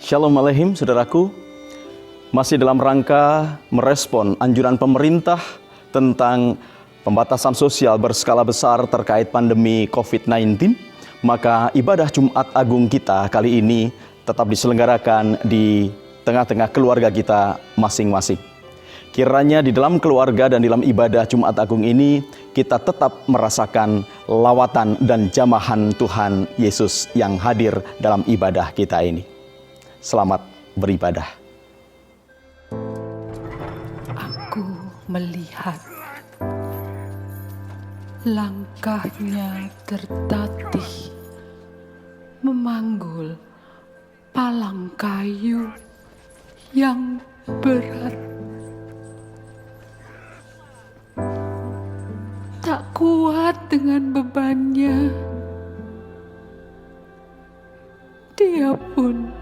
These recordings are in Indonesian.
Shalom Aleihim, saudaraku. Masih dalam rangka merespon anjuran pemerintah tentang pembatasan sosial berskala besar terkait pandemi COVID-19, maka ibadah Jumat Agung kita kali ini tetap diselenggarakan di tengah-tengah keluarga kita masing-masing. Kiranya di dalam keluarga dan dalam ibadah Jumat Agung ini kita tetap merasakan lawatan dan jamahan Tuhan Yesus yang hadir dalam ibadah kita ini. Selamat beribadah. Aku melihat langkahnya tertatih memanggul palang kayu yang berat. Tak kuat dengan bebannya, dia pun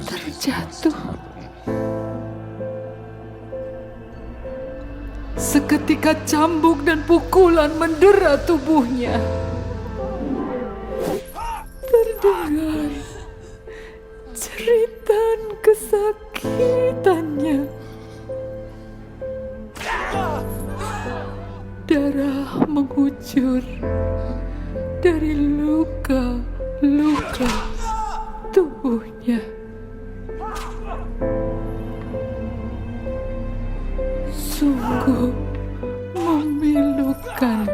terjatuh. Seketika cambuk dan pukulan mendera tubuhnya. Terdengar jeritan kesakitannya. Darah mengucur dari luka-luka tubuhnya. Sungguh memilukan.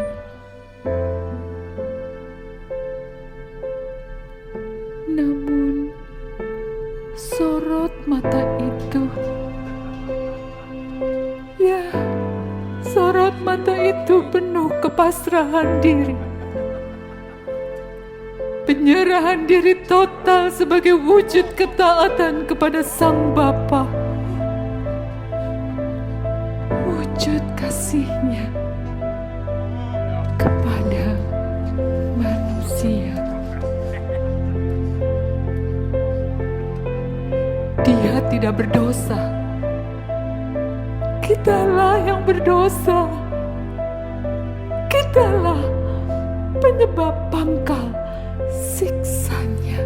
Namun sorot mata itu, sorot mata itu penuh kepasrahan diri. Penyerahan diri total sebagai wujud ketaatan kepada Sang Bapa. Wujud kasihnya kepada manusia. Dia tidak berdosa. Kitalah yang berdosa. Kitalah penyebab pangkal siksanya.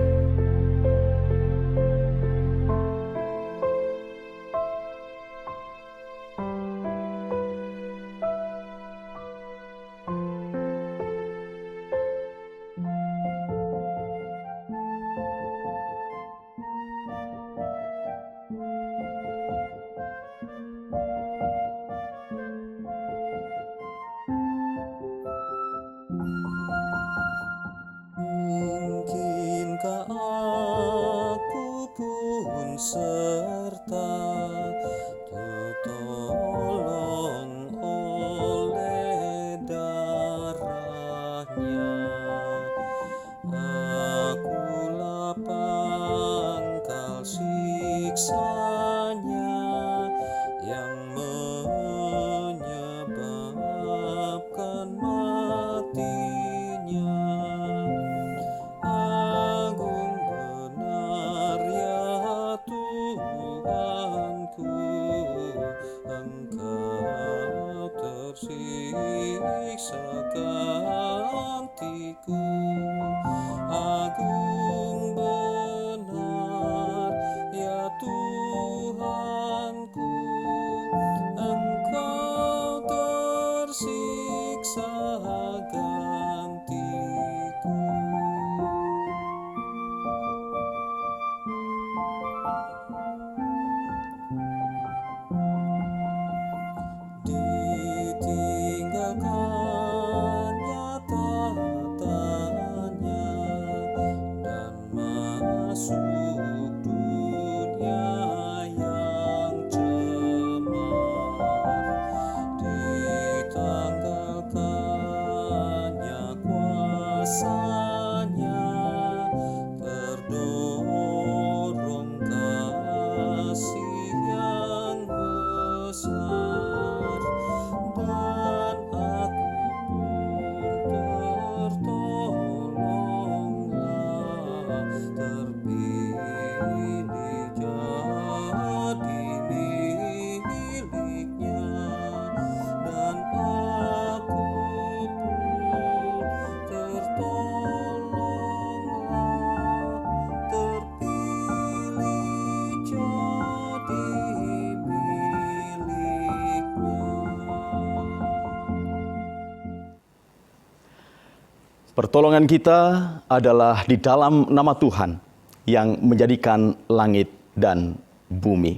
Pertolongan kita adalah di dalam nama Tuhan yang menjadikan langit dan bumi.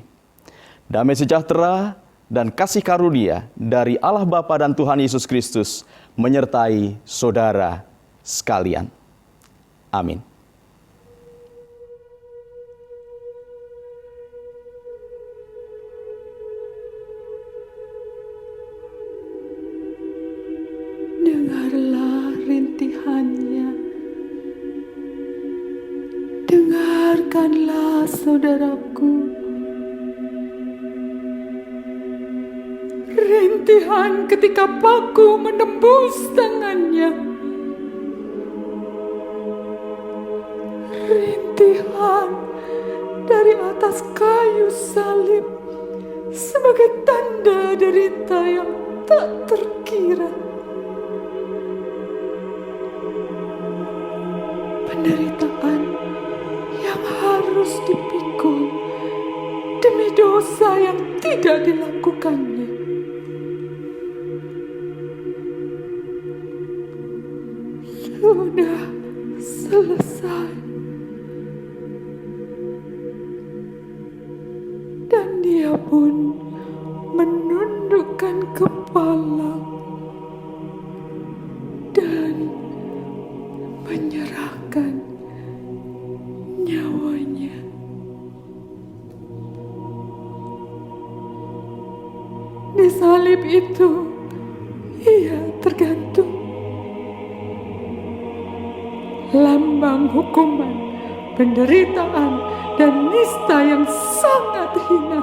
Damai sejahtera dan kasih karunia dari Allah Bapa dan Tuhan Yesus Kristus menyertai saudara sekalian. Amin. Dengarlah rintihannya, dengarkanlah saudaraku. Rintihan ketika paku menembus tangannya, rintihan dari atas kayu salib sebagai tanda derita yang tak terkira. Penderitaan yang harus dipikul demi dosa yang tidak dilakukannya. Sudah selesai. Dan dia pun menundukkan kepala dan menyerahkan nyawanya. Di salib itu ia tergantung. Lambang hukuman, penderitaan, dan nista yang sangat hina.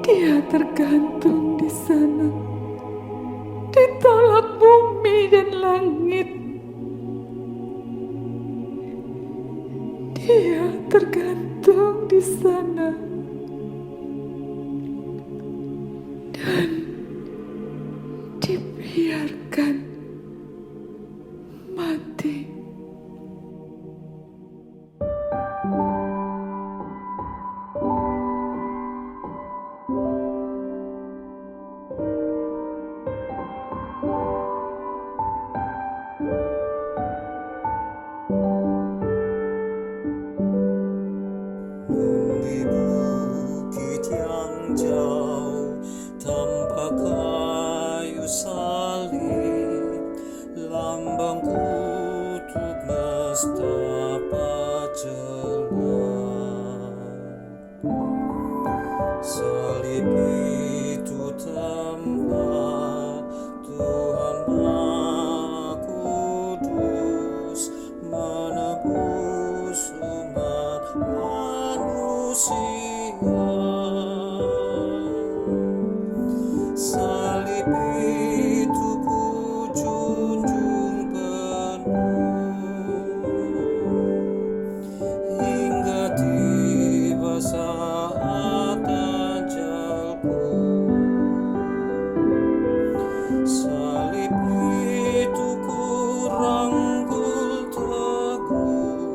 Dia tergantung di sana, ditolak bumi dan langit. Dia tergantung di sana dan dibiarkan mati. Di bukit yang jauh tanpa kayu salib, lambang kutuk nestapa jelas. Salib itu tempat Tuhan Maha Kudus menebus umat manusia. Salib itu ku junjung penuh hingga tiba saat ajalku. Salib itu ku rangkul teguh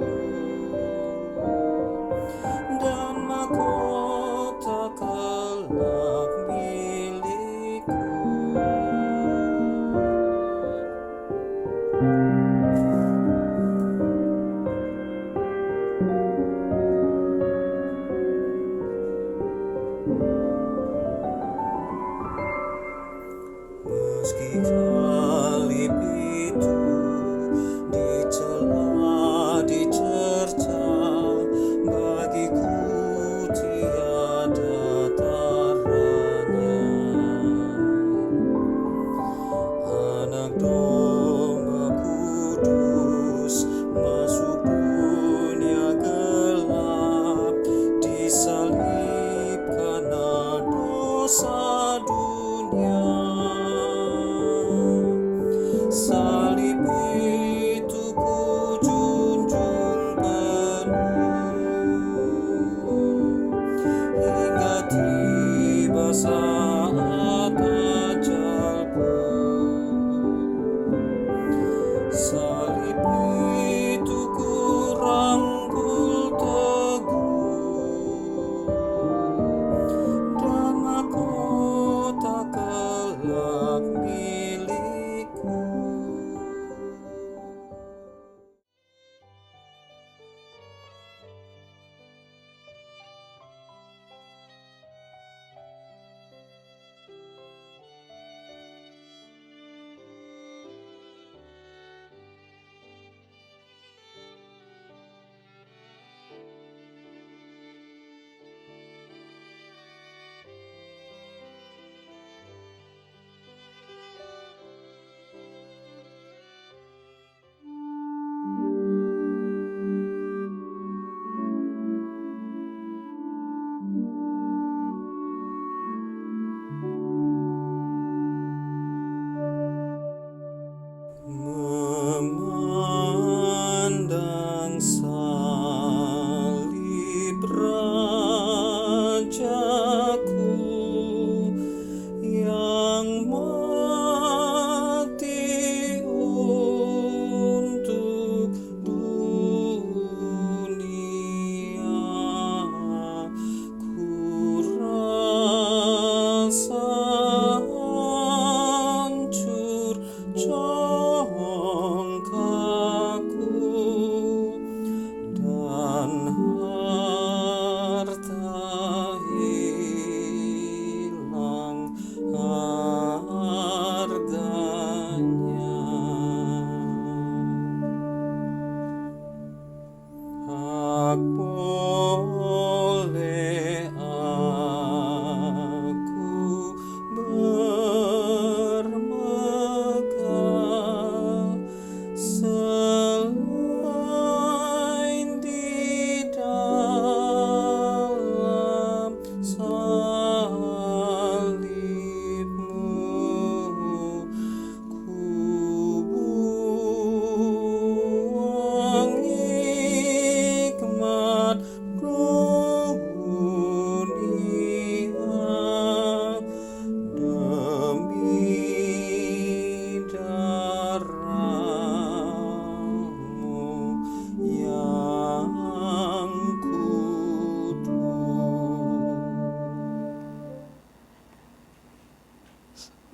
dan mahkota kelak milikku. Meski salib itu dicela, dicerca, bagiku tiada taranya. Anak domba kudus masuk dunia gelap, disalib karena dosa dunia.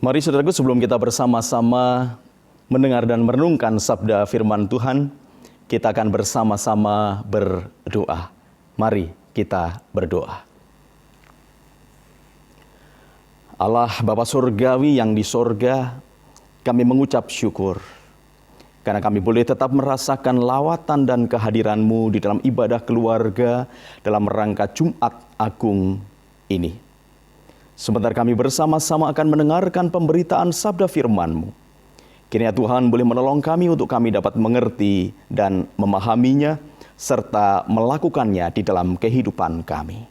Mari saudaraku, sebelum kita bersama-sama mendengar dan merenungkan sabda firman Tuhan, kita akan bersama-sama berdoa. Mari kita berdoa. Allah Bapa Surgawi yang di sorga, kami mengucap syukur karena kami boleh tetap merasakan lawatan dan kehadiran-Mu di dalam ibadah keluarga dalam rangka Jumat Agung ini. Sebentar kami bersama-sama akan mendengarkan pemberitaan sabda firman-Mu. Kiranya Tuhan boleh menolong kami untuk kami dapat mengerti dan memahaminya serta melakukannya di dalam kehidupan kami.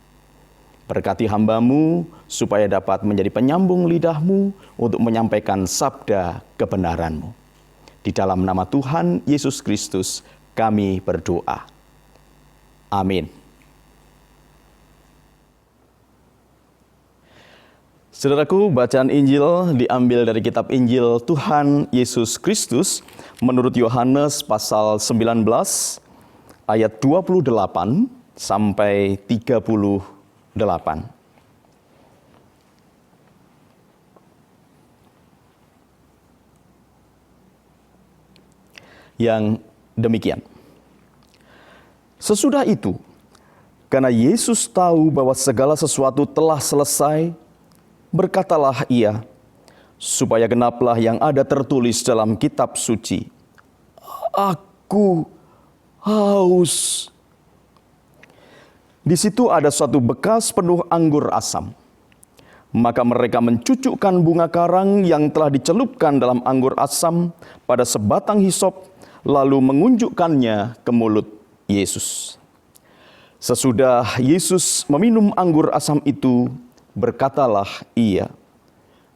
Berkati hamba-Mu supaya dapat menjadi penyambung lidah-Mu untuk menyampaikan sabda kebenaran-Mu. Di dalam nama Tuhan Yesus Kristus kami berdoa. Amin. Saudaraku, bacaan Injil diambil dari kitab Injil Tuhan Yesus Kristus menurut Yohanes pasal 19 ayat 28 sampai 38. Yang demikian. Sesudah itu, karena Yesus tahu bahwa segala sesuatu telah selesai, berkatalah ia, supaya genaplah yang ada tertulis dalam kitab suci. Aku haus. Di situ ada suatu bekas penuh anggur asam. Maka mereka mencucukkan bunga karang yang telah dicelupkan dalam anggur asam pada sebatang hisop, lalu mengunjukkannya ke mulut Yesus. Sesudah Yesus meminum anggur asam itu, berkatalah ia,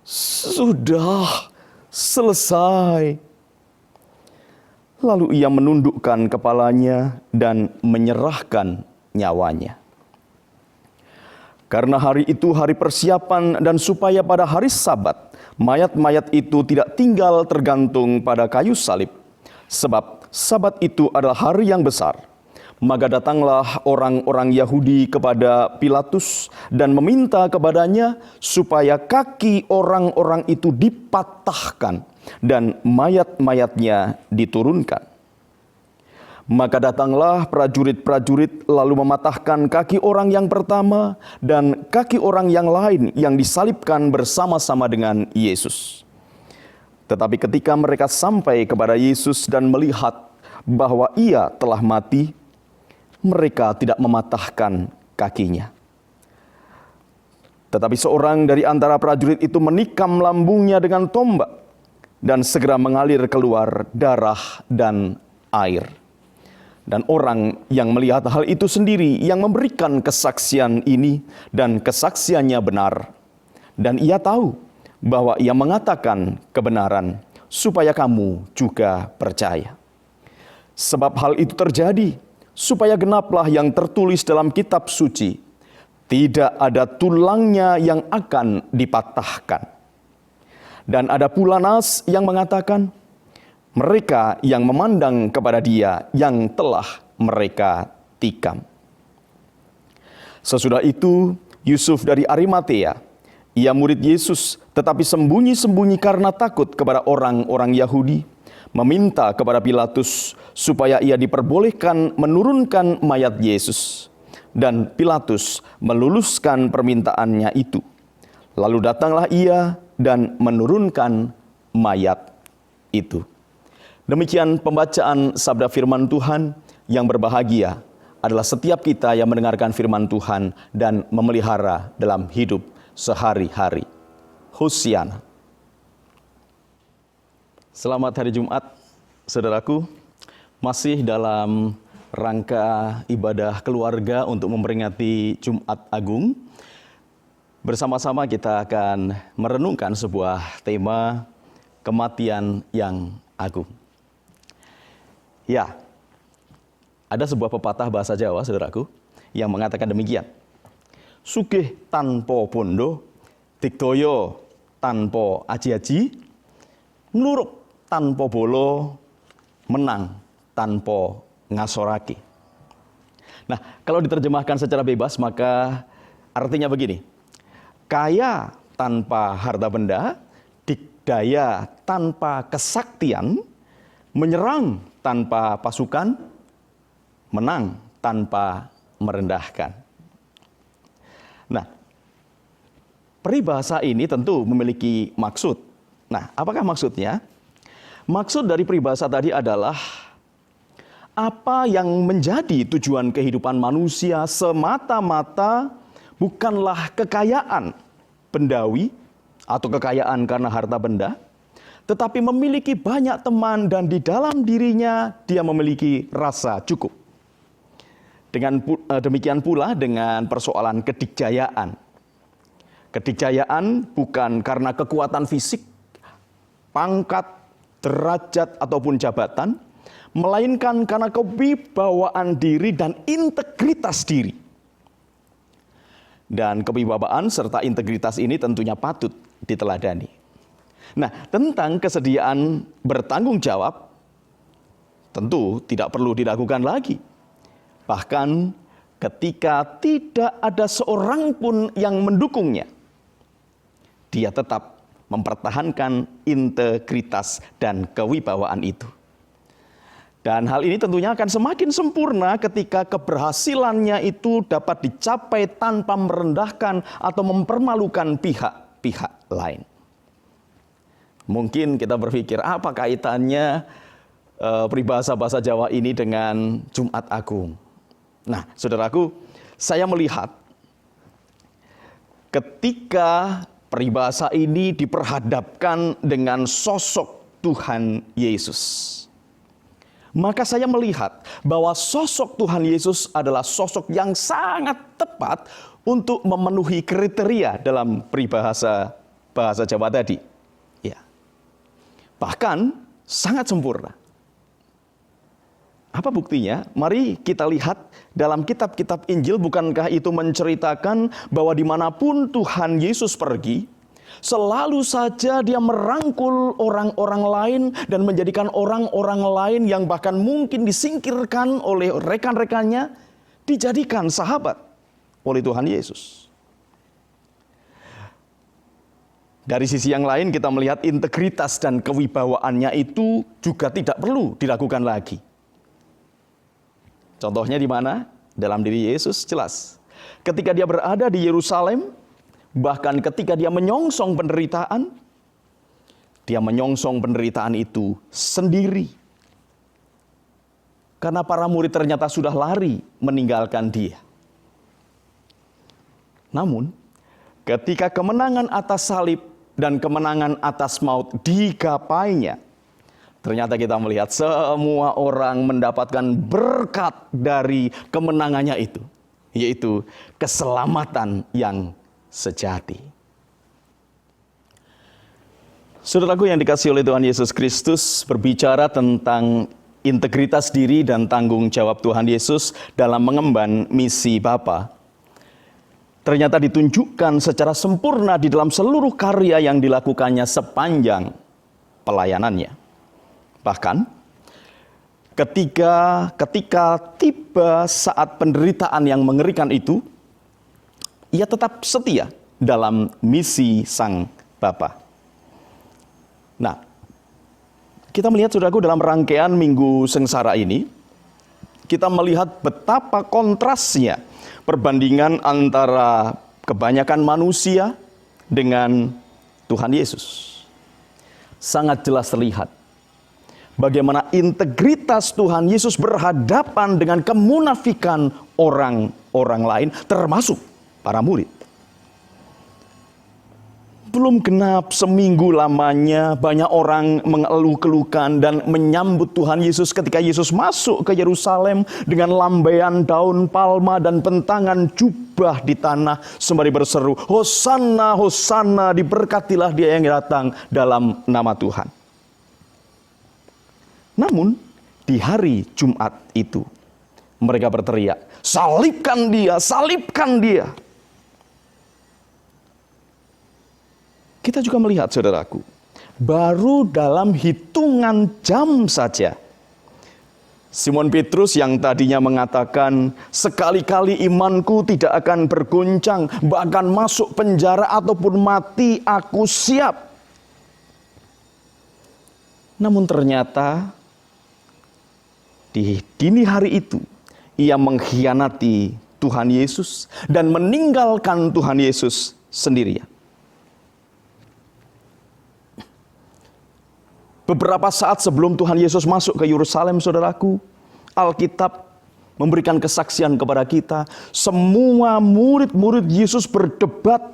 "Sudah selesai." Lalu ia menundukkan kepalanya dan menyerahkan nyawanya. Karena hari itu hari persiapan dan supaya pada hari Sabat mayat-mayat itu tidak tinggal tergantung pada kayu salib, sebab Sabat itu adalah hari yang besar. Maka datanglah orang-orang Yahudi kepada Pilatus dan meminta kepadanya supaya kaki orang-orang itu dipatahkan dan mayat-mayatnya diturunkan. Maka datanglah prajurit-prajurit lalu mematahkan kaki orang yang pertama dan kaki orang yang lain yang disalibkan bersama-sama dengan Yesus. Tetapi ketika mereka sampai kepada Yesus dan melihat bahwa ia telah mati, mereka tidak mematahkan kakinya. Tetapi seorang dari antara prajurit itu menikam lambungnya dengan tombak dan segera mengalir keluar darah dan air. Dan orang yang melihat hal itu sendiri yang memberikan kesaksian ini dan kesaksiannya benar. Dan ia tahu bahwa ia mengatakan kebenaran supaya kamu juga percaya. Sebab hal itu terjadi supaya genaplah yang tertulis dalam kitab suci, tidak ada tulangnya yang akan dipatahkan. Dan ada pula nas yang mengatakan, mereka yang memandang kepada dia yang telah mereka tikam. Sesudah itu, Yusuf dari Arimatea, ia murid Yesus, tetapi sembunyi-sembunyi karena takut kepada orang-orang Yahudi, meminta kepada Pilatus supaya ia diperbolehkan menurunkan mayat Yesus. Dan Pilatus meluluskan permintaannya itu. Lalu datanglah ia dan menurunkan mayat itu. Demikian pembacaan sabda firman Tuhan. Yang berbahagia adalah setiap kita yang mendengarkan firman Tuhan dan memelihara dalam hidup sehari-hari. Hosiana. Selamat hari Jumat, saudaraku. Masih dalam rangka ibadah keluarga untuk memperingati Jumat Agung. Bersama-sama kita akan merenungkan sebuah tema kematian yang agung. Ya, ada sebuah pepatah bahasa Jawa, saudaraku, yang mengatakan demikian. Sugih tanpa pondo, digdaya tanpa aji-aji, ngluruk tanpa bolo, menang tanpa ngasorake. Nah, kalau diterjemahkan secara bebas maka artinya begini. Kaya tanpa harta benda, daya tanpa kesaktian, menyerang tanpa pasukan, menang tanpa merendahkan. Nah, peribahasa ini tentu memiliki maksud. Nah, apakah maksudnya? Maksud dari peribahasa tadi adalah apa yang menjadi tujuan kehidupan manusia semata-mata bukanlah kekayaan bendawi atau kekayaan karena harta benda, tetapi memiliki banyak teman dan di dalam dirinya dia memiliki rasa cukup. Demikian pula dengan persoalan kedikjayaan. Kedikjayaan bukan karena kekuatan fisik, pangkat, derajat ataupun jabatan, melainkan karena kewibawaan diri dan integritas diri. Dan kewibawaan serta integritas ini tentunya patut diteladani. Nah, tentang kesediaan bertanggung jawab, tentu tidak perlu diragukan lagi. Bahkan ketika tidak ada seorang pun yang mendukungnya, dia tetap mempertahankan integritas dan kewibawaan itu. Dan hal ini tentunya akan semakin sempurna ketika keberhasilannya itu dapat dicapai tanpa merendahkan atau mempermalukan pihak-pihak lain. Mungkin kita berpikir, apa kaitannya peribahasa bahasa Jawa ini dengan Jumat Agung? Nah, saudaraku, saya melihat ketika peribahasa ini diperhadapkan dengan sosok Tuhan Yesus, maka saya melihat bahwa sosok Tuhan Yesus adalah sosok yang sangat tepat untuk memenuhi kriteria dalam peribahasa bahasa Jawa tadi. Ya. Bahkan sangat sempurna. Apa buktinya? Mari kita lihat dalam kitab-kitab Injil, bukankah itu menceritakan bahwa dimanapun Tuhan Yesus pergi, selalu saja dia merangkul orang-orang lain dan menjadikan orang-orang lain yang bahkan mungkin disingkirkan oleh rekan-rekannya, dijadikan sahabat oleh Tuhan Yesus. Dari sisi yang lain kita melihat integritas dan kewibawaannya itu juga tidak perlu diragukan lagi. Contohnya di mana? Dalam diri Yesus jelas. Ketika dia berada di Yerusalem, bahkan ketika dia menyongsong penderitaan itu sendiri. Karena para murid ternyata sudah lari meninggalkan dia. Namun, ketika kemenangan atas salib dan kemenangan atas maut digapainya, ternyata kita melihat semua orang mendapatkan berkat dari kemenangannya itu, yaitu keselamatan yang sejati. Saudaraku yang dikasihi oleh Tuhan Yesus Kristus, berbicara tentang integritas diri dan tanggung jawab Tuhan Yesus dalam mengemban misi Bapa, ternyata ditunjukkan secara sempurna di dalam seluruh karya yang dilakukannya sepanjang pelayanannya. Bahkan ketika tiba saat penderitaan yang mengerikan itu, ia tetap setia dalam misi Sang Bapa. Nah, kita melihat saudaraku dalam rangkaian Minggu Sengsara ini, kita melihat betapa kontrasnya perbandingan antara kebanyakan manusia dengan Tuhan Yesus. Sangat jelas terlihat bagaimana integritas Tuhan Yesus berhadapan dengan kemunafikan orang-orang lain, termasuk para murid. Belum genap seminggu lamanya banyak orang mengeluh-keluhkan dan menyambut Tuhan Yesus ketika Yesus masuk ke Yerusalem dengan lambaian daun palma dan bentangan jubah di tanah sembari berseru, "Hosana, Hosana, diberkatilah dia yang datang dalam nama Tuhan." Namun di hari Jumat itu mereka berteriak, "Salibkan dia, salibkan dia." Kita juga melihat saudaraku, baru dalam hitungan jam saja, Simon Petrus yang tadinya mengatakan, "Sekali-kali imanku tidak akan berguncang, bahkan masuk penjara ataupun mati aku siap." Namun ternyata di dini hari itu ia mengkhianati Tuhan Yesus dan meninggalkan Tuhan Yesus sendirian. Beberapa saat sebelum Tuhan Yesus masuk ke Yerusalem, saudaraku, Alkitab memberikan kesaksian kepada kita. Semua murid-murid Yesus berdebat,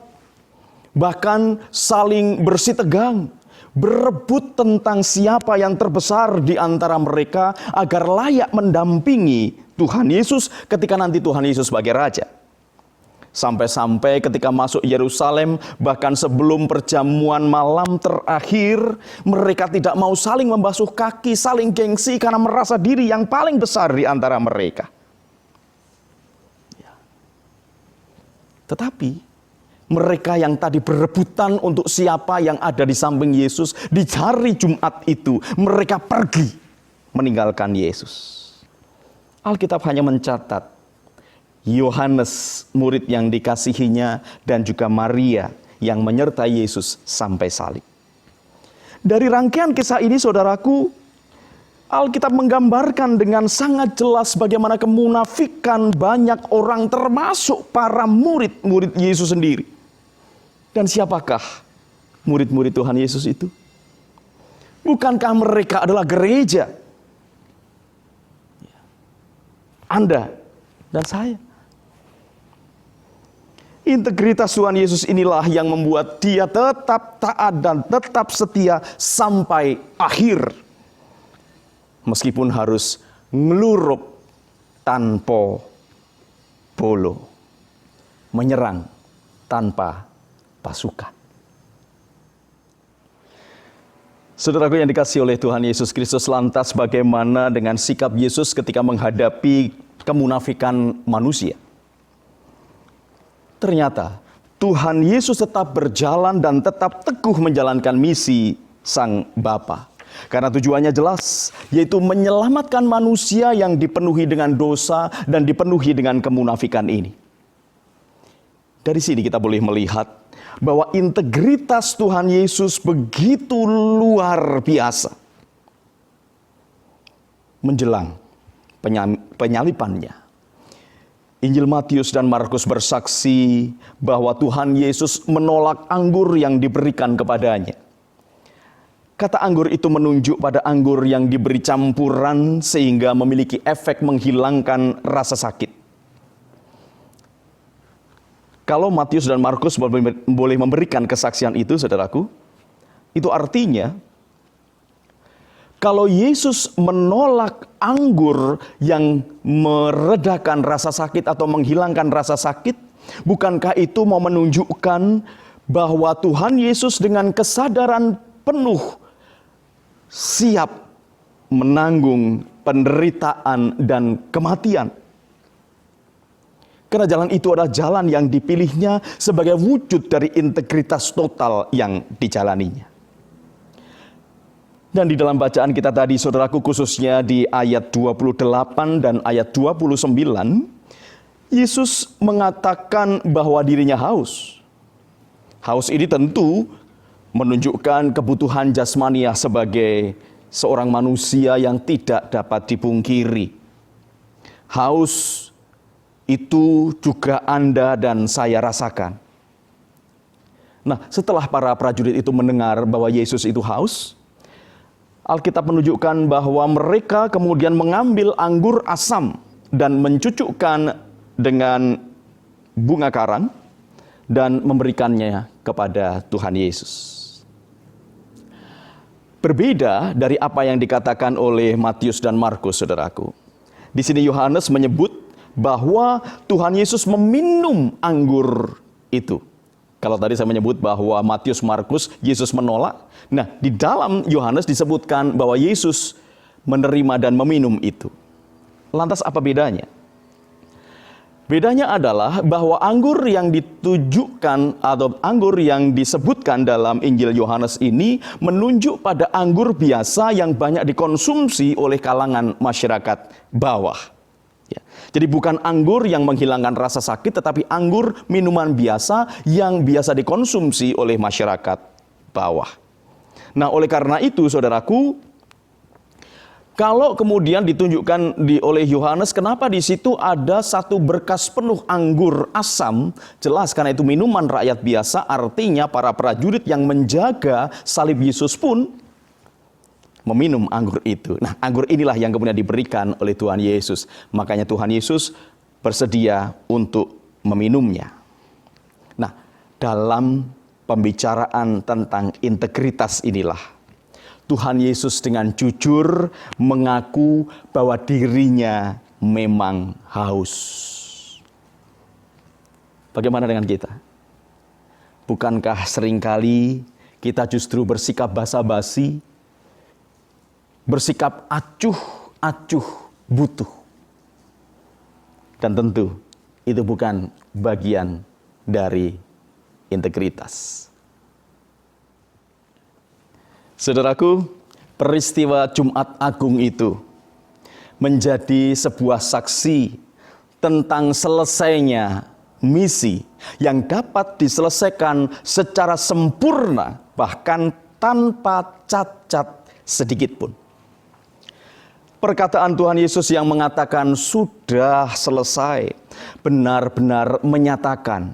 bahkan saling bersitegang, berebut tentang siapa yang terbesar di antara mereka agar layak mendampingi Tuhan Yesus ketika nanti Tuhan Yesus sebagai Raja. Sampai-sampai ketika masuk Yerusalem, bahkan sebelum perjamuan malam terakhir, mereka tidak mau saling membasuh kaki, saling gengsi karena merasa diri yang paling besar di antara mereka. Tetapi mereka yang tadi berebutan untuk siapa yang ada di samping Yesus di hari Jumat itu, mereka pergi meninggalkan Yesus. Alkitab hanya mencatat Yohanes, murid yang dikasihinya, dan juga Maria yang menyertai Yesus sampai salib. Dari rangkaian kisah ini, saudaraku, Alkitab menggambarkan dengan sangat jelas bagaimana kemunafikan banyak orang, termasuk para murid-murid Yesus sendiri. Dan siapakah murid-murid Tuhan Yesus itu? Bukankah mereka adalah gereja? Anda dan saya. Integritas Tuhan Yesus inilah yang membuat dia tetap taat dan tetap setia sampai akhir. Meskipun harus ngelurup tanpa bolo, menyerang tanpa pasukan. Saudaraku yang dikasihi oleh Tuhan Yesus Kristus, lantas bagaimana dengan sikap Yesus ketika menghadapi kemunafikan manusia? Ternyata Tuhan Yesus tetap berjalan dan tetap teguh menjalankan misi Sang Bapa. Karena tujuannya jelas, yaitu menyelamatkan manusia yang dipenuhi dengan dosa dan dipenuhi dengan kemunafikan ini. Dari sini kita boleh melihat bahwa integritas Tuhan Yesus begitu luar biasa menjelang penyalipannya. Injil Matius dan Markus bersaksi bahwa Tuhan Yesus menolak anggur yang diberikan kepadanya. Kata anggur itu menunjuk pada anggur yang diberi campuran sehingga memiliki efek menghilangkan rasa sakit. Kalau Matius dan Markus boleh memberikan kesaksian itu, saudaraku, itu artinya kalau Yesus menolak anggur yang meredakan rasa sakit atau menghilangkan rasa sakit, bukankah itu mau menunjukkan bahwa Tuhan Yesus dengan kesadaran penuh siap menanggung penderitaan dan kematian? Karena jalan itu adalah jalan yang dipilihnya sebagai wujud dari integritas total yang dijalaninya. Dan di dalam bacaan kita tadi, saudaraku, khususnya di ayat 28 dan ayat 29, Yesus mengatakan bahwa dirinya haus. Haus ini tentu menunjukkan kebutuhan jasmania sebagai seorang manusia yang tidak dapat dipungkiri. Haus itu juga Anda dan saya rasakan. Nah, setelah para prajurit itu mendengar bahwa Yesus itu haus, Alkitab menunjukkan bahwa mereka kemudian mengambil anggur asam dan mencucukkan dengan bunga karang dan memberikannya kepada Tuhan Yesus. Berbeda dari apa yang dikatakan oleh Matius dan Markus, saudaraku. Di sini Yohanes menyebut bahwa Tuhan Yesus meminum anggur itu. Kalau tadi saya menyebut bahwa Matius, Markus, Yesus menolak. Nah, di dalam Yohanes disebutkan bahwa Yesus menerima dan meminum itu. Lantas apa bedanya? Bedanya adalah bahwa anggur yang ditujukan atau anggur yang disebutkan dalam Injil Yohanes ini menunjuk pada anggur biasa yang banyak dikonsumsi oleh kalangan masyarakat bawah. Ya. Jadi bukan anggur yang menghilangkan rasa sakit, tetapi anggur minuman biasa yang biasa dikonsumsi oleh masyarakat bawah. Nah, oleh karena itu, saudaraku, Kalau kemudian ditunjukkan oleh Yohanes, kenapa di situ ada satu berkas penuh anggur asam? Jelas karena itu minuman rakyat biasa, artinya para prajurit yang menjaga salib Yesus pun meminum anggur itu. Nah, anggur inilah yang kemudian diberikan oleh Tuhan Yesus. Makanya Tuhan Yesus bersedia untuk meminumnya. Nah, dalam pembicaraan tentang integritas inilah Tuhan Yesus dengan jujur mengaku bahwa dirinya memang haus. Bagaimana dengan kita? Bukankah seringkali kita justru bersikap basa-basi, bersikap acuh butuh? Dan tentu itu bukan bagian dari integritas. Saudaraku, peristiwa Jumat Agung itu menjadi sebuah saksi tentang selesainya misi yang dapat diselesaikan secara sempurna, bahkan tanpa cacat sedikit pun. Perkataan Tuhan Yesus yang mengatakan sudah selesai benar-benar menyatakan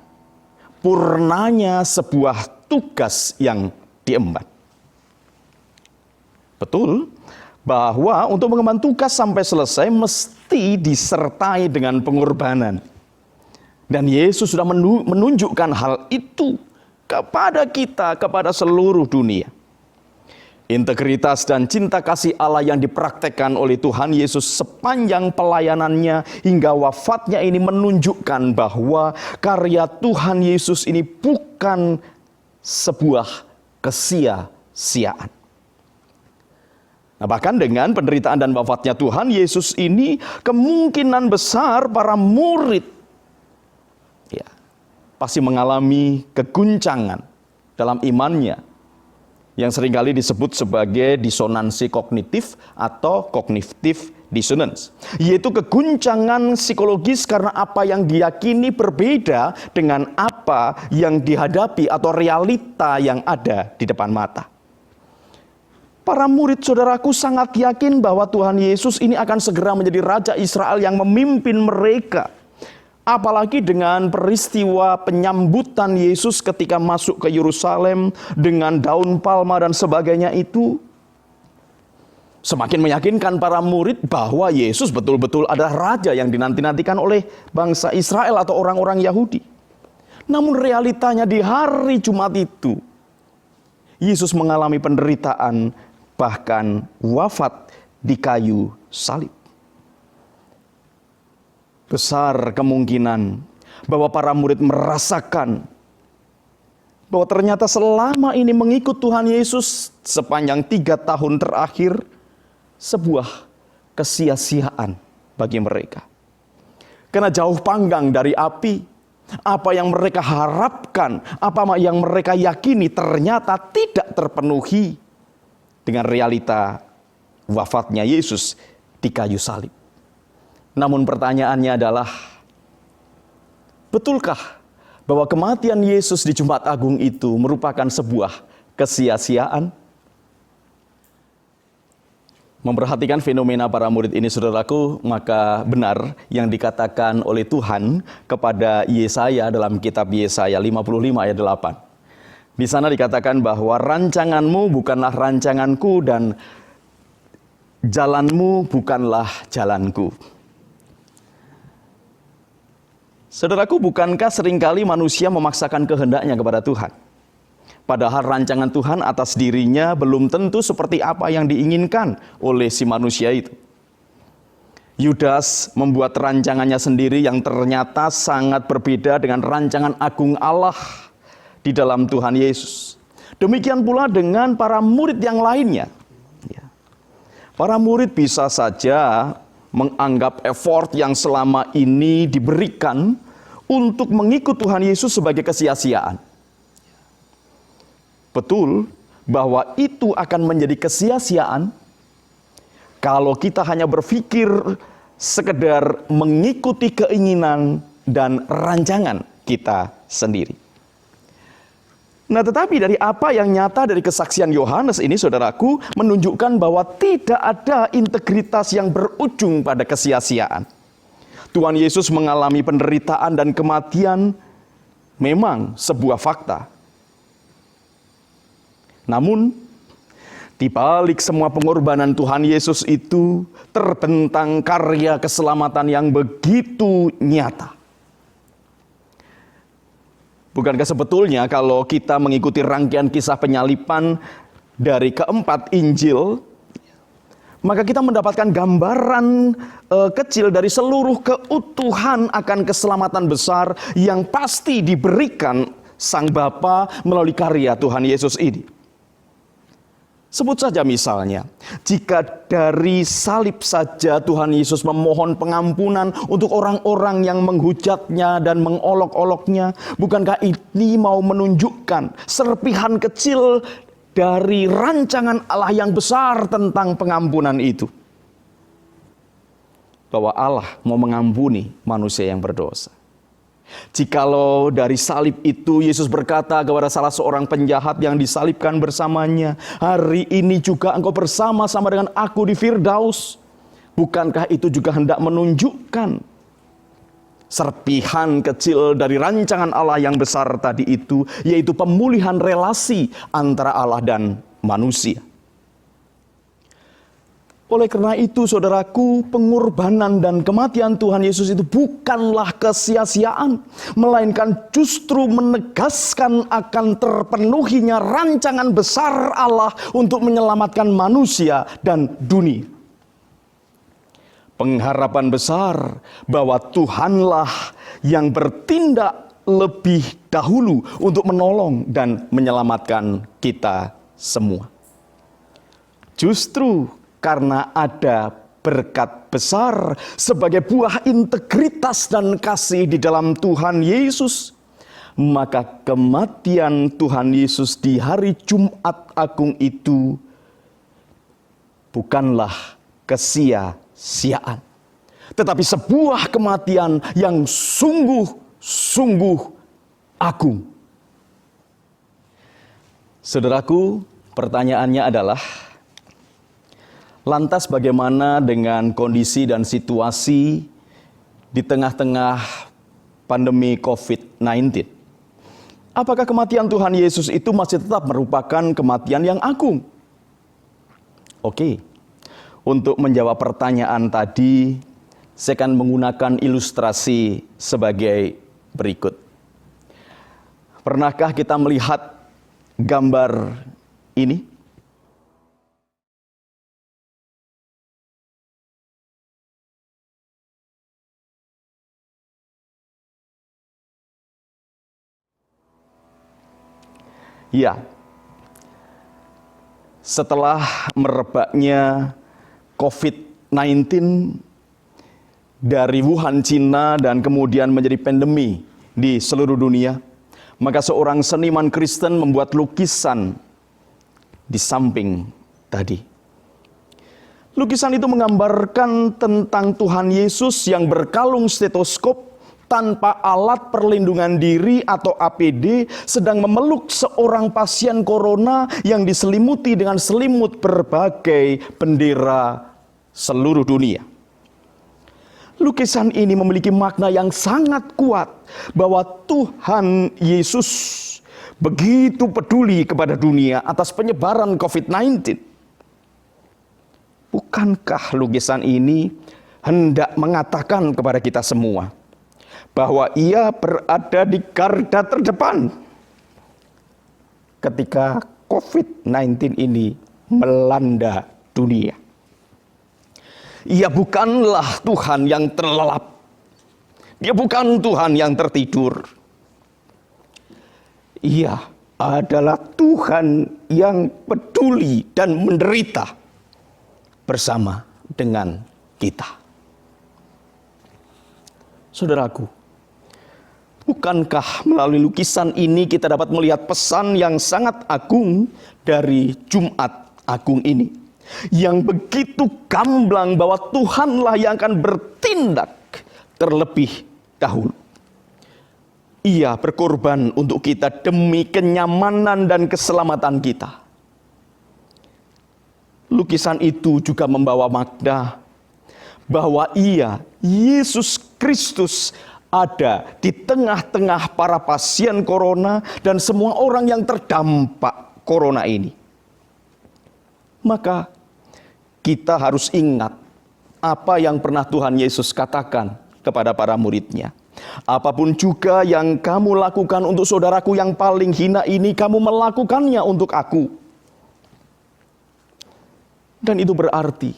purnanya sebuah tugas yang diemban. Betul bahwa untuk mengemban tugas sampai selesai mesti disertai dengan pengorbanan. Dan Yesus sudah menunjukkan hal itu kepada kita, kepada seluruh dunia. Integritas dan cinta kasih Allah yang dipraktekkan oleh Tuhan Yesus sepanjang pelayanannya hingga wafatnya ini menunjukkan bahwa karya Tuhan Yesus ini bukan sebuah kesia-siaan. Nah, bahkan dengan penderitaan dan wafatnya Tuhan Yesus ini, kemungkinan besar para murid pasti mengalami keguncangan dalam imannya, yang seringkali disebut sebagai disonansi kognitif atau cognitive dissonance, yaitu keguncangan psikologis karena apa yang diyakini berbeda dengan apa yang dihadapi atau realita yang ada di depan mata. Para murid, saudaraku, sangat yakin bahwa Tuhan Yesus ini akan segera menjadi Raja Israel yang memimpin mereka. Apalagi dengan peristiwa penyambutan Yesus ketika masuk ke Yerusalem dengan daun palma dan sebagainya itu. Semakin meyakinkan para murid bahwa Yesus betul-betul adalah Raja yang dinanti-nantikan oleh bangsa Israel atau orang-orang Yahudi. Namun realitanya di hari Jumat itu, Yesus mengalami penderitaan, bahkan wafat di kayu salib. Besar kemungkinan bahwa para murid merasakan bahwa ternyata selama ini mengikut Tuhan Yesus sepanjang 3 tahun terakhir sebuah kesia-siaan bagi mereka. Karena jauh panggang dari api, apa yang mereka harapkan, apa yang mereka yakini ternyata tidak terpenuhi dengan realita wafatnya Yesus di kayu salib. Namun pertanyaannya adalah, betulkah bahwa kematian Yesus di Jumat Agung itu merupakan sebuah kesia-siaan? Memperhatikan fenomena para murid ini, saudaraku, maka benar yang dikatakan oleh Tuhan kepada Yesaya dalam kitab Yesaya 55 ayat 8. Di sana dikatakan bahwa rancanganmu bukanlah rancanganku dan jalanmu bukanlah jalanku. Saudaraku, bukankah seringkali manusia memaksakan kehendaknya kepada Tuhan? Padahal rancangan Tuhan atas dirinya belum tentu seperti apa yang diinginkan oleh si manusia itu. Yudas membuat rancangannya sendiri yang ternyata sangat berbeda dengan rancangan agung Allah di dalam Tuhan Yesus. Demikian pula dengan para murid yang lainnya. Para murid bisa saja menganggap effort yang selama ini diberikan untuk mengikut Tuhan Yesus sebagai kesia-siaan. Betul bahwa itu akan menjadi kesia-siaan kalau kita hanya berpikir sekedar mengikuti keinginan dan rancangan kita sendiri. Nah, tetapi dari apa yang nyata dari kesaksian Yohanes ini, saudaraku, menunjukkan bahwa tidak ada integritas yang berujung pada kesia-siaan. Tuhan Yesus mengalami penderitaan dan kematian memang sebuah fakta. Namun, di balik semua pengorbanan Tuhan Yesus itu terbentang karya keselamatan yang begitu nyata. Bukankah sebetulnya kalau kita mengikuti rangkaian kisah penyalipan dari keempat Injil, maka kita mendapatkan gambaran kecil dari seluruh keutuhan akan keselamatan besar yang pasti diberikan Sang Bapa melalui karya Tuhan Yesus ini. Sebut saja misalnya, jika dari salib saja Tuhan Yesus memohon pengampunan untuk orang-orang yang menghujatnya dan mengolok-oloknya, bukankah ini mau menunjukkan serpihan kecil dari rancangan Allah yang besar tentang pengampunan itu? Bahwa Allah mau mengampuni manusia yang berdosa. Jikalau dari salib itu Yesus berkata kepada salah seorang penjahat yang disalibkan bersamanya, hari ini juga engkau bersama-sama dengan aku di Firdaus. Bukankah itu juga hendak menunjukkan serpihan kecil dari rancangan Allah yang besar tadi itu, yaitu pemulihan relasi antara Allah dan manusia. Oleh karena itu, saudaraku, pengorbanan dan kematian Tuhan Yesus itu bukanlah kesia-siaan, melainkan justru menegaskan akan terpenuhinya rancangan besar Allah untuk menyelamatkan manusia dan dunia. Pengharapan besar bahwa Tuhanlah yang bertindak lebih dahulu untuk menolong dan menyelamatkan kita semua. Justru karena ada berkat besar sebagai buah integritas dan kasih di dalam Tuhan Yesus, maka kematian Tuhan Yesus di hari Jumat Agung itu bukanlah kesia-siaan, tetapi sebuah kematian yang sungguh-sungguh agung. Saudaraku, pertanyaannya adalah, lantas bagaimana dengan kondisi dan situasi di tengah-tengah pandemi COVID-19? Apakah kematian Tuhan Yesus itu masih tetap merupakan kematian yang agung? Oke, untuk menjawab pertanyaan tadi, saya akan menggunakan ilustrasi sebagai berikut. Pernahkah kita melihat gambar ini? Ya, setelah merebaknya COVID-19 dari Wuhan, Cina, dan kemudian menjadi pandemi di seluruh dunia, maka seorang seniman Kristen membuat lukisan di samping tadi. Lukisan itu menggambarkan tentang Tuhan Yesus yang berkalung stetoskop tanpa alat perlindungan diri atau APD, sedang memeluk seorang pasien corona yang diselimuti dengan selimut berbagai bendera seluruh dunia. Lukisan ini memiliki makna yang sangat kuat bahwa Tuhan Yesus begitu peduli kepada dunia atas penyebaran COVID-19. Bukankah lukisan ini hendak mengatakan kepada kita semua bahwa ia berada di garda terdepan ketika COVID-19 ini melanda dunia? Ia bukanlah Tuhan yang terlelap. Dia bukan Tuhan yang tertidur. Ia adalah Tuhan yang peduli dan menderita bersama dengan kita. Saudaraku, bukankah melalui lukisan ini kita dapat melihat pesan yang sangat agung dari Jumat Agung ini, yang begitu gamblang bahwa Tuhanlah yang akan bertindak terlebih dahulu. Ia berkorban untuk kita demi kenyamanan dan keselamatan kita. Lukisan itu juga membawa makna bahwa Ia, Yesus Kristus, ada di tengah-tengah para pasien corona dan semua orang yang terdampak corona ini. Maka kita harus ingat apa yang pernah Tuhan Yesus katakan kepada para murid-Nya. Apapun juga yang kamu lakukan untuk saudaraku yang paling hina ini, kamu melakukannya untuk aku. Dan itu berarti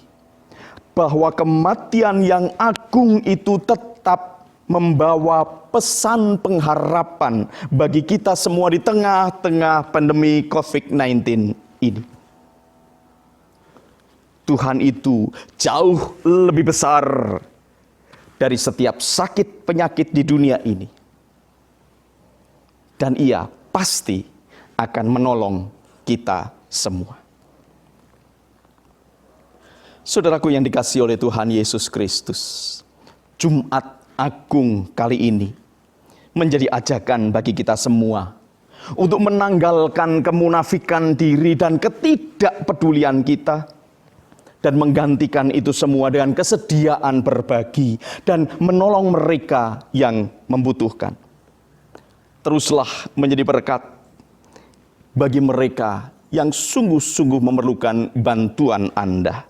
bahwa kematian yang agung itu tetap membawa pesan pengharapan bagi kita semua di tengah-tengah pandemi COVID-19 ini. Tuhan itu jauh lebih besar dari setiap sakit penyakit di dunia ini. Dan Ia pasti akan menolong kita semua. Saudaraku yang dikasihi oleh Tuhan Yesus Kristus, Jumat Agung kali ini menjadi ajakan bagi kita semua untuk menanggalkan kemunafikan diri dan ketidakpedulian kita, dan menggantikan itu semua dengan kesediaan berbagi dan menolong mereka yang membutuhkan. Teruslah menjadi berkat bagi mereka yang sungguh-sungguh memerlukan bantuan Anda.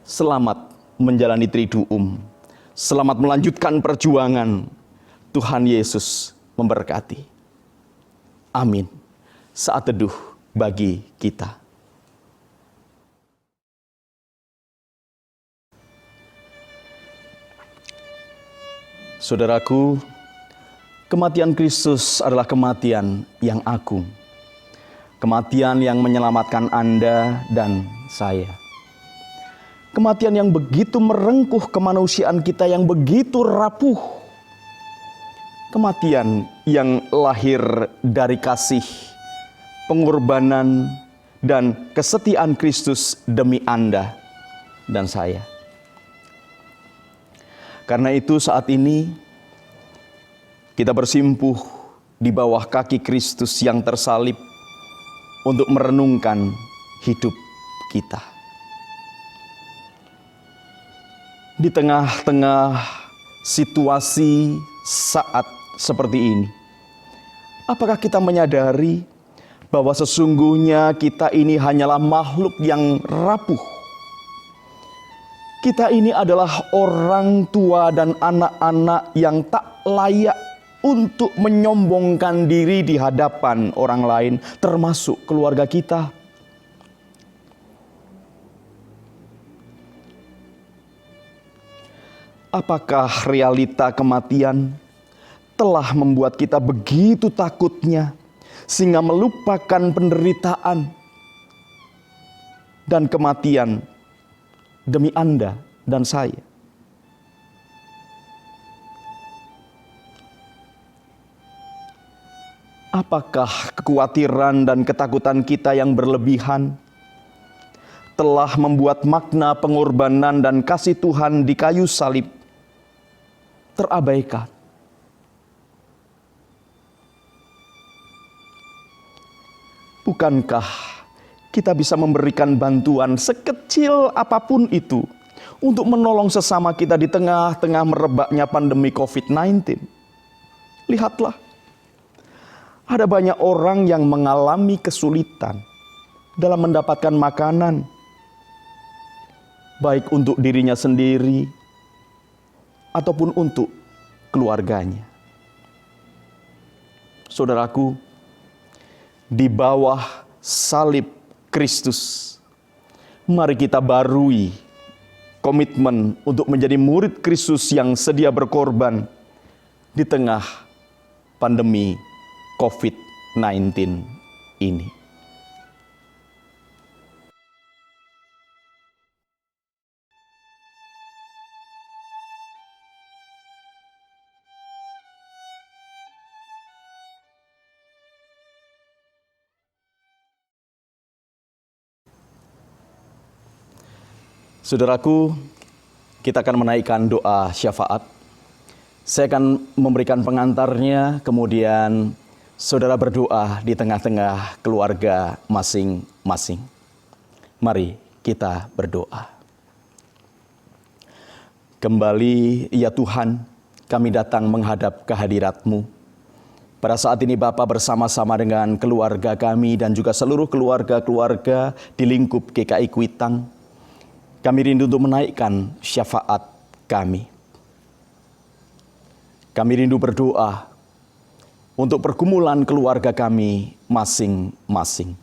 Selamat menjalani Triduum. Selamat melanjutkan perjuangan. Tuhan Yesus memberkati. Amin. Saat teduh bagi kita. Saudaraku, kematian Kristus adalah kematian yang agung. Kematian yang menyelamatkan Anda dan saya. Kematian yang begitu merengkuh kemanusiaan kita yang begitu rapuh. Kematian yang lahir dari kasih, pengorbanan, dan kesetiaan Kristus demi Anda dan saya. Karena itu saat ini kita bersimpuh di bawah kaki Kristus yang tersalib untuk merenungkan hidup kita. Di tengah-tengah situasi saat seperti ini, apakah kita menyadari bahwa sesungguhnya kita ini hanyalah makhluk yang rapuh? Kita ini adalah orang tua dan anak-anak yang tak layak untuk menyombongkan diri di hadapan orang lain, termasuk keluarga kita. Apakah realita kematian telah membuat kita begitu takutnya sehingga melupakan penderitaan dan kematian demi Anda dan saya? Apakah kekhawatiran dan ketakutan kita yang berlebihan telah membuat makna pengorbanan dan kasih Tuhan di kayu salib terabaikan? Bukankah kita bisa memberikan bantuan sekecil apapun itu untuk menolong sesama kita di tengah-tengah merebaknya pandemi COVID-19? Lihatlah, ada banyak orang yang mengalami kesulitan dalam mendapatkan makanan, baik untuk dirinya sendiri ataupun untuk keluarganya. Saudaraku, di bawah salib Kristus, mari kita barui komitmen untuk menjadi murid Kristus yang sedia berkorban di tengah pandemi COVID-19 ini. Saudaraku, kita akan menaikkan doa syafaat. Saya akan memberikan pengantarnya, kemudian saudara berdoa di tengah-tengah keluarga masing-masing. Mari kita berdoa. Kembali ya Tuhan, kami datang menghadap kehadirat-Mu. Pada saat ini Bapa bersama-sama dengan keluarga kami dan juga seluruh keluarga-keluarga di lingkup GKI Kuitang, kami rindu untuk menaikkan syafaat kami. Kami rindu berdoa untuk pergumulan keluarga kami masing-masing.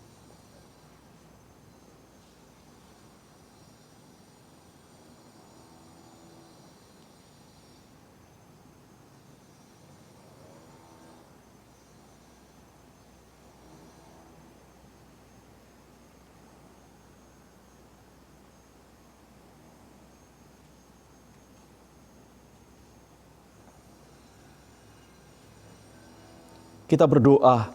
Kita berdoa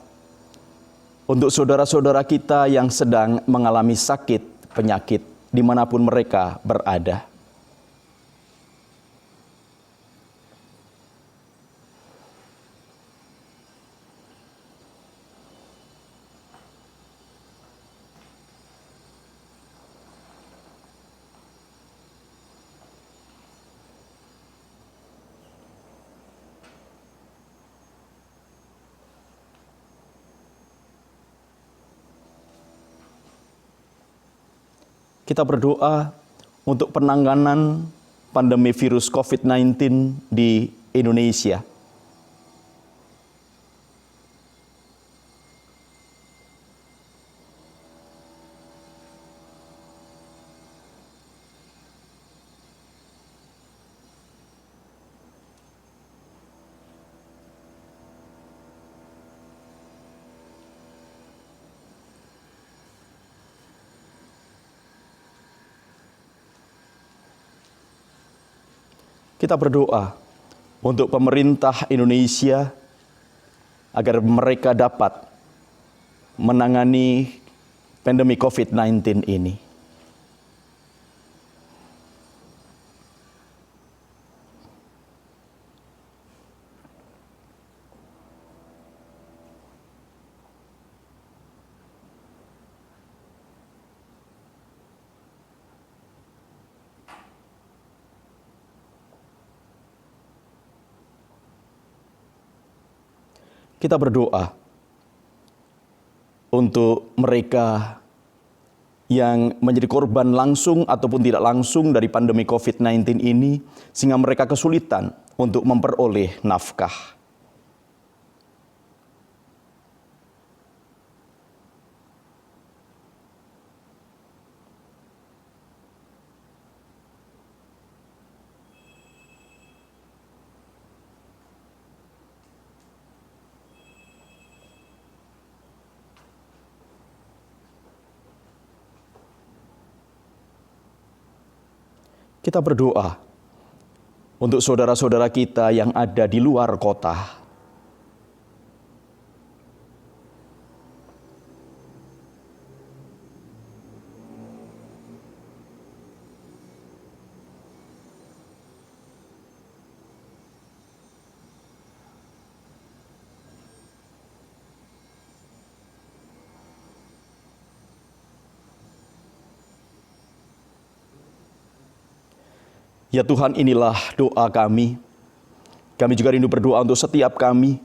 untuk saudara-saudara kita yang sedang mengalami sakit, penyakit, dimanapun mereka berada. Kita berdoa untuk penanganan pandemi virus COVID-19 di Indonesia. Kita berdoa untuk pemerintah Indonesia agar mereka dapat menangani pandemi COVID-19 ini. Kita berdoa untuk mereka yang menjadi korban langsung ataupun tidak langsung dari pandemi COVID-19 ini, sehingga mereka kesulitan untuk memperoleh nafkah. Kita berdoa untuk saudara-saudara kita yang ada di luar kota. Ya Tuhan, inilah doa kami. Kami juga rindu berdoa untuk setiap kami,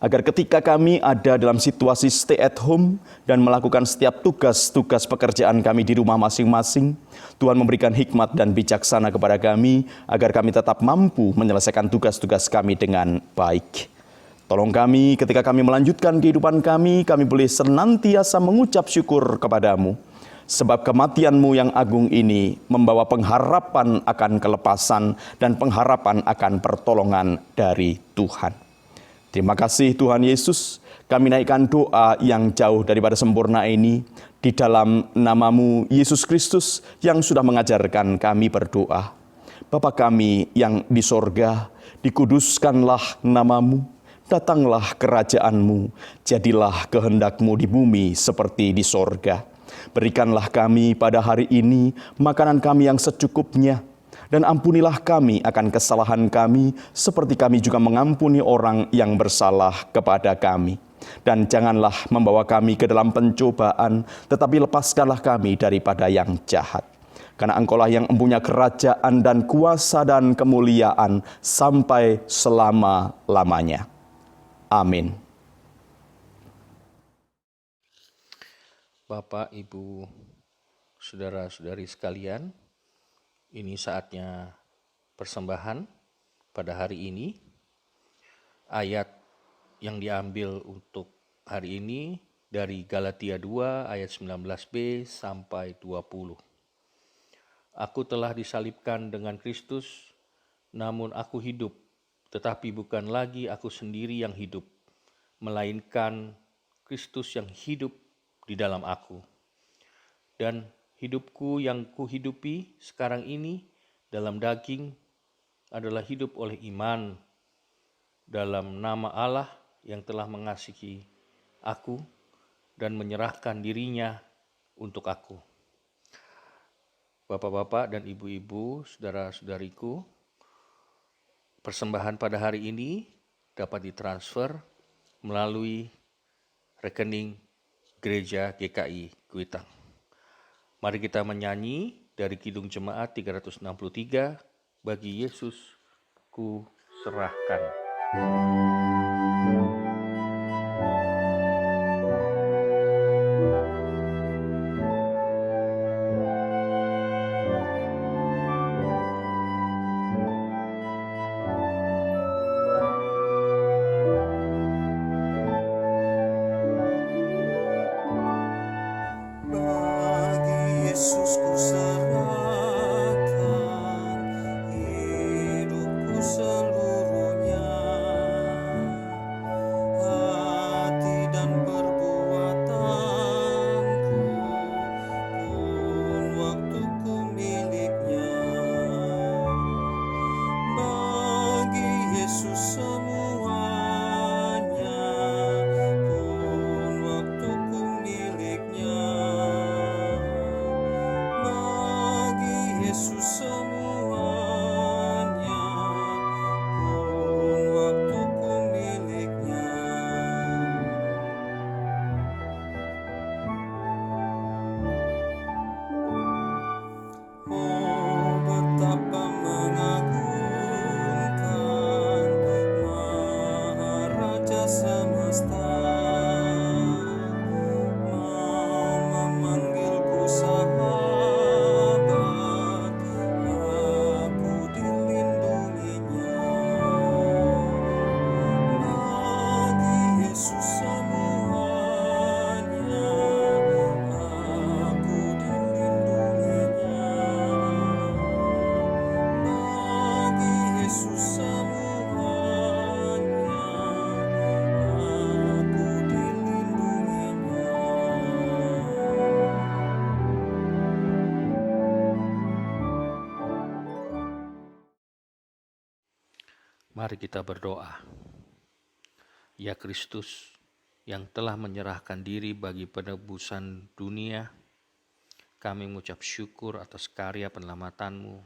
agar ketika kami ada dalam situasi stay at home dan melakukan setiap tugas-tugas pekerjaan kami di rumah masing-masing, Tuhan memberikan hikmat dan bijaksana kepada kami, agar kami tetap mampu menyelesaikan tugas-tugas kami dengan baik. Tolong kami ketika kami melanjutkan kehidupan kami boleh senantiasa mengucap syukur kepadamu. Sebab kematian-Mu yang agung ini membawa pengharapan akan kelepasan dan pengharapan akan pertolongan dari Tuhan. Terima kasih Tuhan Yesus, kami naikkan doa yang jauh daripada sempurna ini di dalam nama-Mu Yesus Kristus yang sudah mengajarkan kami berdoa. Bapa kami yang di sorga, dikuduskanlah nama-Mu, datanglah kerajaan-Mu, jadilah kehendak-Mu di bumi seperti di sorga. Berikanlah kami pada hari ini makanan kami yang secukupnya, Dan ampunilah kami akan kesalahan kami, seperti kami juga mengampuni orang yang bersalah kepada kami. Dan janganlah membawa kami ke dalam pencobaan, tetapi lepaskanlah kami daripada yang jahat. Karena Engkaulah yang mempunyai kerajaan dan kuasa dan kemuliaan sampai selama-lamanya. Amin. Bapak, Ibu, saudara-saudari sekalian, ini saatnya persembahan pada hari ini. Ayat yang diambil untuk hari ini dari Galatia 2 ayat 19b sampai 20. Aku telah disalibkan dengan Kristus, namun aku hidup, tetapi bukan lagi aku sendiri yang hidup, melainkan Kristus yang hidup di dalam aku. Dan hidupku yang kuhidupi sekarang ini dalam daging adalah hidup oleh iman dalam nama Allah yang telah mengasihi aku dan menyerahkan dirinya untuk aku. Bapak-bapak dan ibu-ibu, saudara-saudariku, persembahan pada hari ini dapat ditransfer melalui rekening Gereja GKI Kuitang. Mari kita menyanyi dari Kidung Jemaat 363, Bagi Yesus ku serahkan. Bagi Yesus ku serahkan hidupku seluruhnya, hati dan perbuatanku pun waktuku miliknya. Bagi Yesus semuanya pun waktuku miliknya. Bagi Yesus semuanya pun waktuku miliknya. Oh, betapa mengagumkan Maharaja semesta, memanggilku sahabat, aku dilindunginya. Bagi Yesus semuanya, aku dilindunginya. Bagi Yesus semuanya, aku dilindunginya. Mari kita berdoa. Ya Kristus yang telah menyerahkan diri bagi penebusan dunia, kami mengucap syukur atas karya penyelamatan-Mu.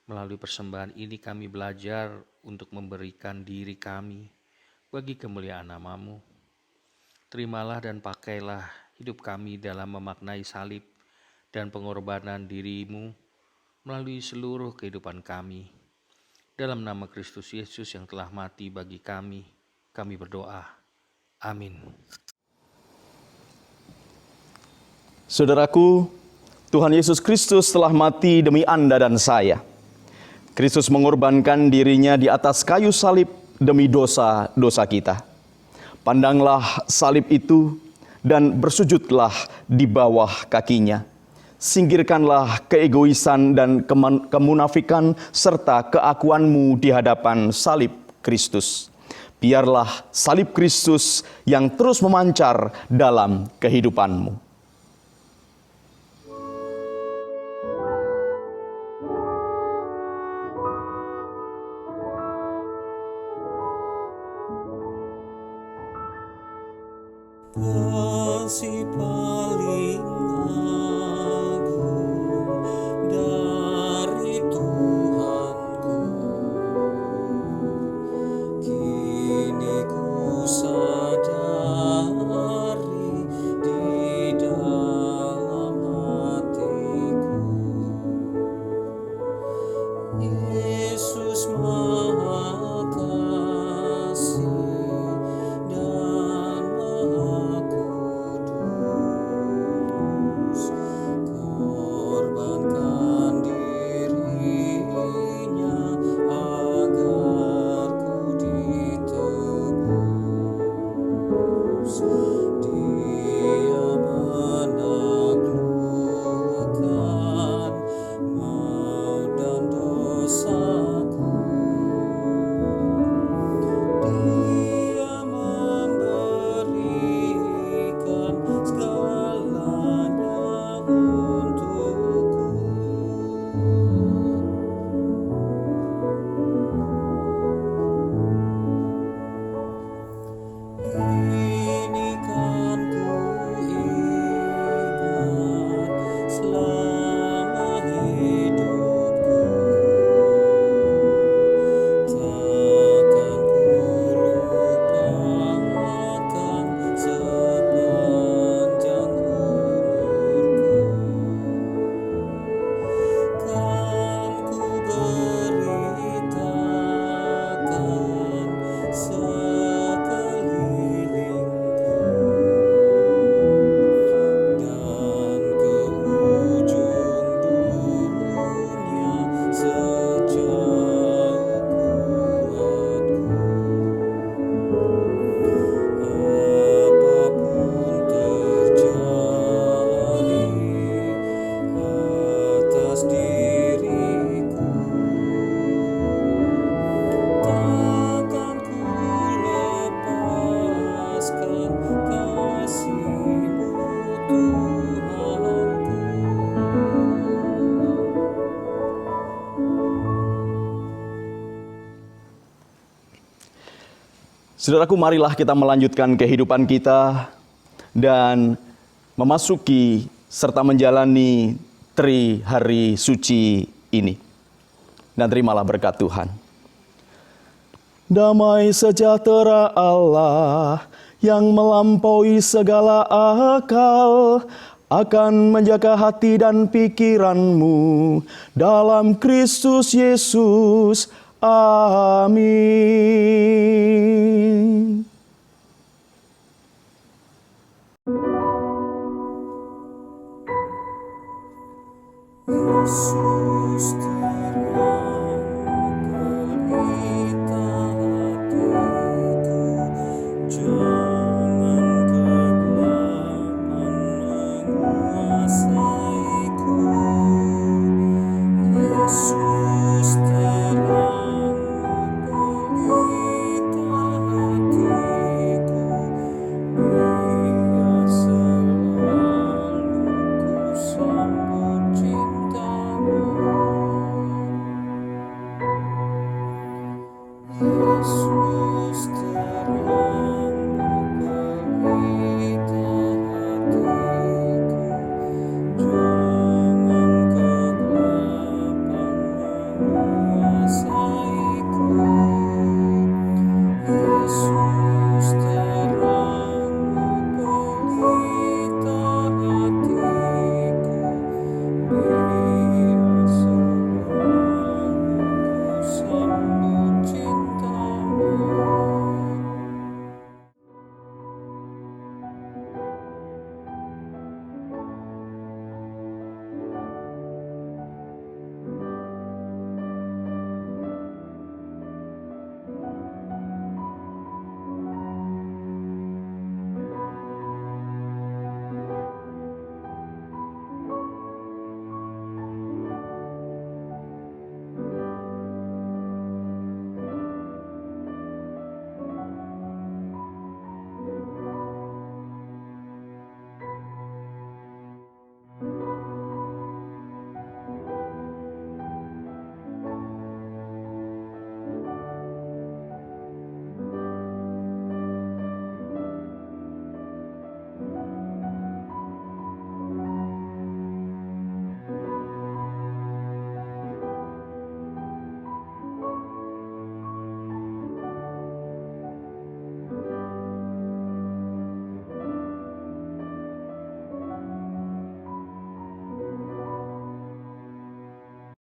Melalui persembahan ini kami belajar untuk memberikan diri kami bagi kemuliaan nama-Mu. Terimalah dan pakailah hidup kami dalam memaknai salib dan pengorbanan diri-Mu melalui seluruh kehidupan kami. Dalam nama Kristus Yesus yang telah mati bagi kami berdoa. Amin. Saudaraku, Tuhan Yesus Kristus telah mati demi Anda dan saya. Kristus mengorbankan dirinya di atas kayu salib demi dosa-dosa kita. Pandanglah salib itu dan bersujudlah di bawah kakinya. Singkirkanlah keegoisan dan kemunafikan serta keakuanmu di hadapan salib Kristus. Biarlah salib Kristus yang terus memancar dalam kehidupanmu. Kasih paling agung dari Tuhan. Ini kan ku ingat selama hidupku, takkan ku lupakan sepanjang umurku. Kan ku beritakan sekelilingku, dan ke ujung dunia sejauh kuatku. Apapun terjadi atas diriku, takkan ku lepaskan kasih-Mu, Tuhanku. Saudaraku, marilah kita melanjutkan kehidupan kita dan memasuki serta menjalani hari suci ini. Dan terimalah berkat Tuhan. Damai sejahtera Allah yang melampaui segala akal akan menjaga hati dan pikiranmu dalam Kristus Yesus. Amin. Yesus